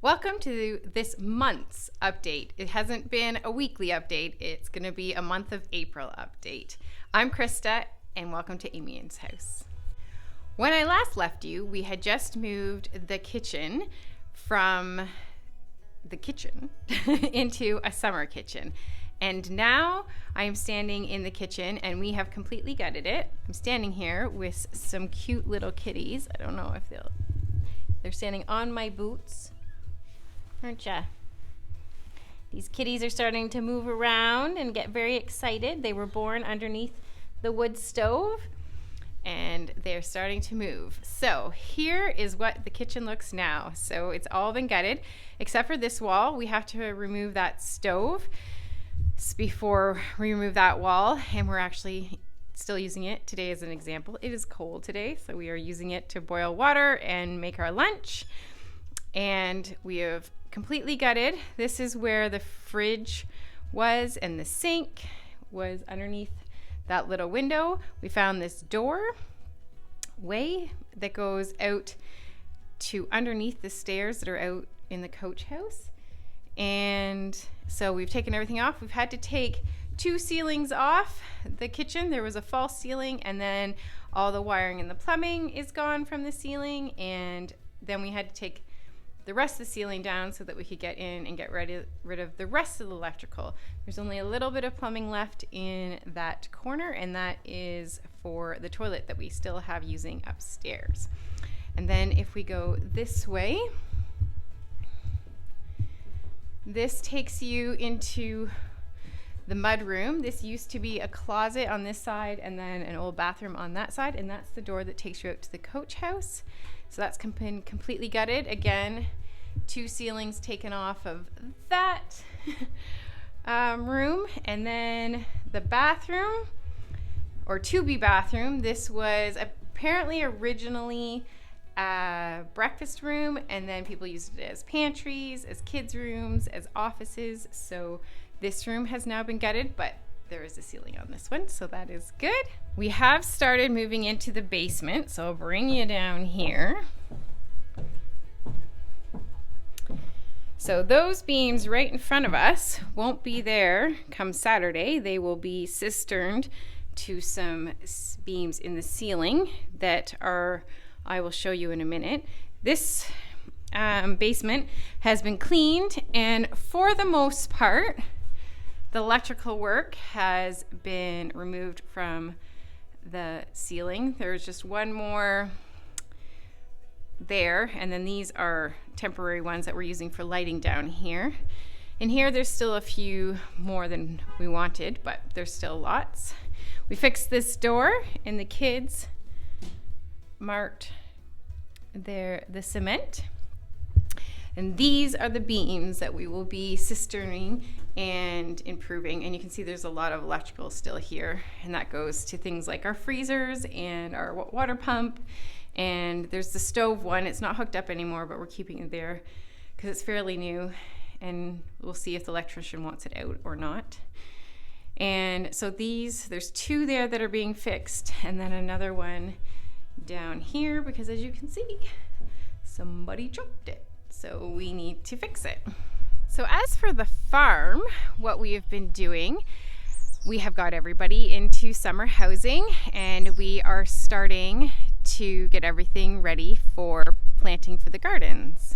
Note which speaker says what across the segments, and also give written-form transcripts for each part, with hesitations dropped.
Speaker 1: Welcome to this month's update. It hasn't been a weekly update. It's going to be a month of April update. I'm Krista, and welcome to Amiens' house. When I last left you, we had just moved the kitchen from the kitchen into a summer kitchen. And now I am standing in the kitchen, and we have completely gutted it. I'm standing here with some cute little kitties. I don't know if they're standing on my boots. Aren't ya? These kitties are starting to move around and get very excited. They were born underneath the wood stove and they're starting to move. So here is what the kitchen looks now. So it's all been gutted except for this wall. We have to remove that stove before we remove that wall, and we're actually still using it today as an example. It is cold today, so we are using it to boil water and make our lunch. And we have completely gutted. This is where the fridge was, and the sink was underneath that little window. We found this doorway that goes out to underneath the stairs that are out in the coach house. And so we've taken everything off. We've had to take 2 ceilings off the kitchen. There was a false ceiling, and then all the wiring and the plumbing is gone from the ceiling. And then we had to take the rest of the ceiling down so that we could get in and get rid of the rest of the electrical. There's only a little bit of plumbing left in that corner, and that is for the toilet that we still have using upstairs. And then if we go this way, this takes you into the mud room. This used to be a closet on this side and then an old bathroom on that side, and that's the door that takes you out to the coach house. So that's been completely gutted. Again, 2 ceilings taken off of that room. And then the bathroom, or to-be bathroom, this was apparently originally a breakfast room, and then people used it as pantries, as kids' rooms, as offices. So this room has now been gutted, but there is a ceiling on this one, so that is good. We have started moving into the basement, so I'll bring you down here. So those beams right in front of us won't be there come Saturday. They will be cisterned to some beams in the ceiling that I will show you in a minute. This basement has been cleaned, and for the most part, the electrical work has been removed from the ceiling. There's just one more there, and then these are temporary ones that we're using for lighting down here. In here, there's still a few more than we wanted, but there's still lots. We fixed this door, and the kids marked the cement. And these are the beams that we will be cisterning and improving. And you can see there's a lot of electrical still here, and that goes to things like our freezers and our water pump. And there's the stove one. It's not hooked up anymore, but we're keeping it there because it's fairly new, and we'll see if the electrician wants it out or not. And so there's 2 there that are being fixed, and then another one down here, because as you can see, somebody dropped it. So we need to fix it. So as for the farm, what we have been doing, we have got everybody into summer housing, and we are starting to get everything ready for planting for the gardens.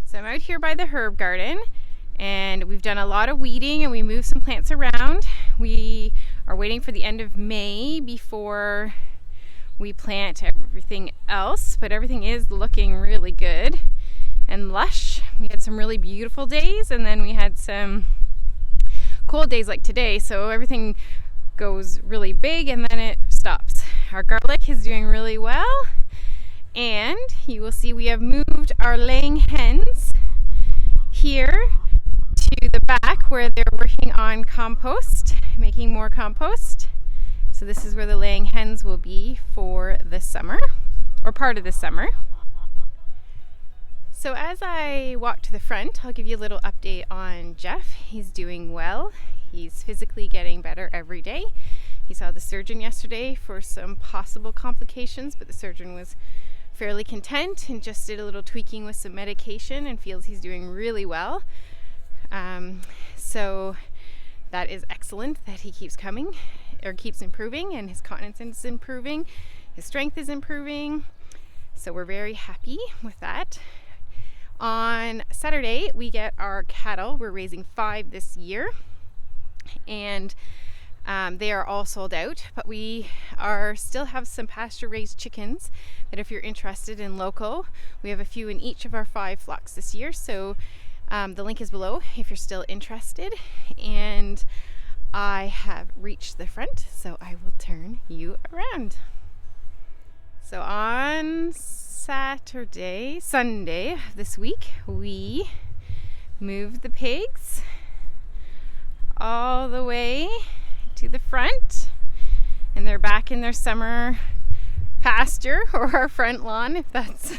Speaker 1: So I'm out here by the herb garden, and we've done a lot of weeding, and we moved some plants around. We are waiting for the end of May before we plant everything else, but everything is looking really good and lush. We had some really beautiful days, and then we had some cold days like today, so everything goes really big and then it stops. Our garlic is doing really well, and you will see we have moved our laying hens here to the back where they're working on compost, making more compost. So this is where the laying hens will be for the summer, or part of the summer. So as I walk to the front, I'll give you a little update on Jeff. He's doing well. He's physically getting better every day. He saw the surgeon yesterday for some possible complications, but the surgeon was fairly content and just did a little tweaking with some medication and feels he's doing really well. So that is excellent that he keeps coming or keeps improving, and his continence is improving, his strength is improving. So we're very happy with that. On Saturday, we get our cattle. We're raising 5 this year, and they are all sold out, but we still have some pasture raised chickens that if you're interested in local, we have a few in each of our 5 flocks this year. So the link is below if you're still interested. And I have reached the front, so I will turn you around. So on Sunday this week, we moved the pigs all the way to the front, and they're back in their summer pasture, or our front lawn, if that's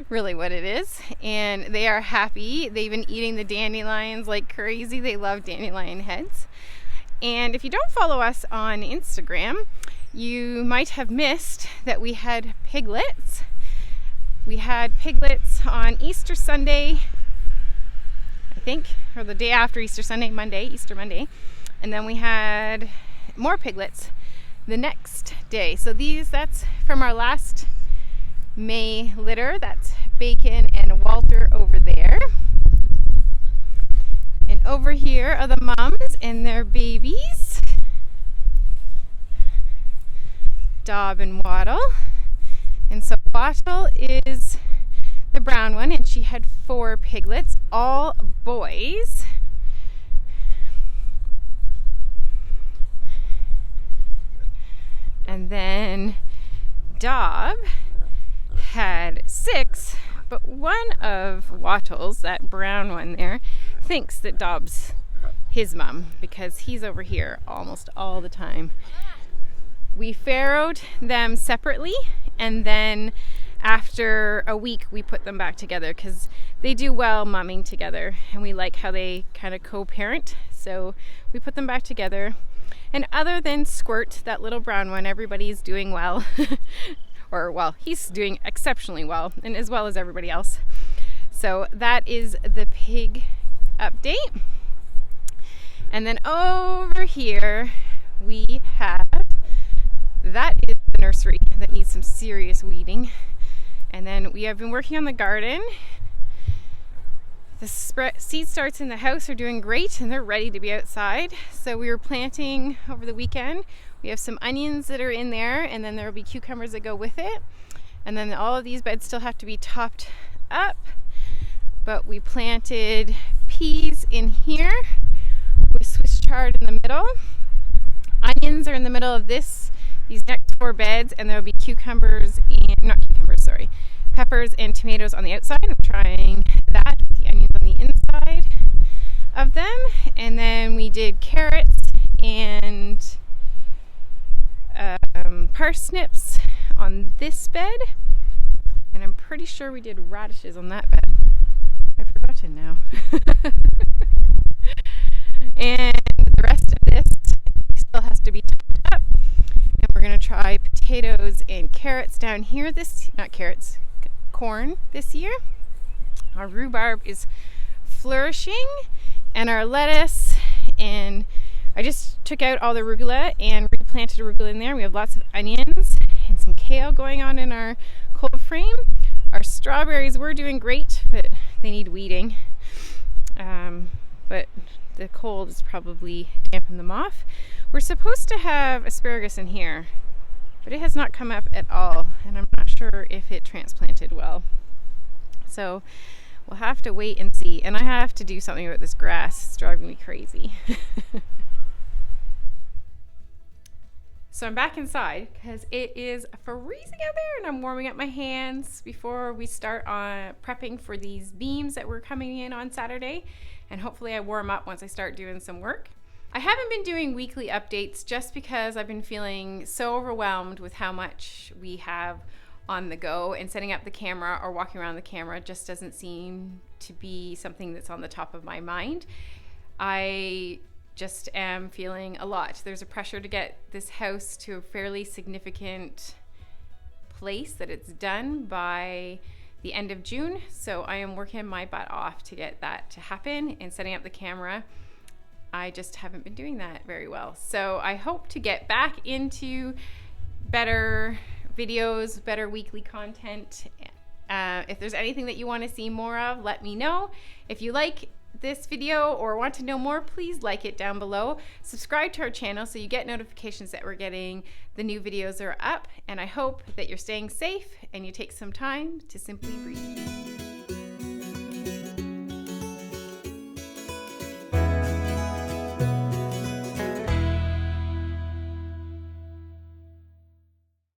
Speaker 1: really what it is. And they are happy. They've been eating the dandelions like crazy. They love dandelion heads. And if you don't follow us on Instagram, you might have missed that we had piglets. We had piglets on Easter Sunday, I think, or the day after Easter Sunday, Easter Monday. And then we had more piglets the next day. So that's from our last May litter. That's Bacon and Walter over there. And over here are the mums and their babies, Dob and Waddle. And so Waddle is the brown one, and she had 4 piglets, all boys. And then Dob had 6, but one of Wattle's, that brown one there, thinks that Dob's his mom because he's over here almost all the time. We farrowed them separately, and then after a week we put them back together because they do well mumming together, and we like how they kind of co-parent. So we put them back together. And other than Squirt, that little brown one, everybody's doing well. Or, well, he's doing exceptionally well, and as well as everybody else. So that is the pig update. And then over here, we have, that is the nursery that needs some serious weeding. And then we have been working on the garden. The seed starts in the house are doing great, and they're ready to be outside. So we were planting over the weekend. We have some onions that are in there, and then there will be cucumbers that go with it. And then all of these beds still have to be topped up. But we planted peas in here with Swiss chard in the middle. Onions are in the middle of these next 4 beds, and there will be peppers and tomatoes on the outside. I'm trying that with the onions on the inside of them. And then we did carrots and parsnips on this bed, and I'm pretty sure we did radishes on that bed. I've forgotten now. And the rest of this still has to be topped up, and we're going to try potatoes and carrots down here corn this year. Our rhubarb is flourishing, and our lettuce, and I just took out all the arugula and replanted arugula in there. We have lots of onions and some kale going on in our cold frame. Our strawberries were doing great, but they need weeding. But the cold has probably dampened them off. We're supposed to have asparagus in here, but it has not come up at all, and I'm not sure if it transplanted well. So we'll have to wait and see. And I have to do something about this grass. It's driving me crazy. So I'm back inside because it is freezing out there, and I'm warming up my hands before we start on prepping for these beams that were coming in on Saturday. And hopefully I warm up once I start doing some work. I haven't been doing weekly updates just because I've been feeling so overwhelmed with how much we have on the go, and setting up the camera or walking around the camera just doesn't seem to be something that's on the top of my mind. I just am feeling a lot. There's a pressure to get this house to a fairly significant place that it's done by the end of June. So I am working my butt off to get that to happen and setting up the camera. I just haven't been doing that very well. So I hope to get back into better videos, better weekly content. If there's anything that you want to see more of, let me know. If you like this video or want to know more, please like it down below. Subscribe to our channel so you get notifications that we're getting the new videos are up. And I hope that you're staying safe and you take some time to simply breathe.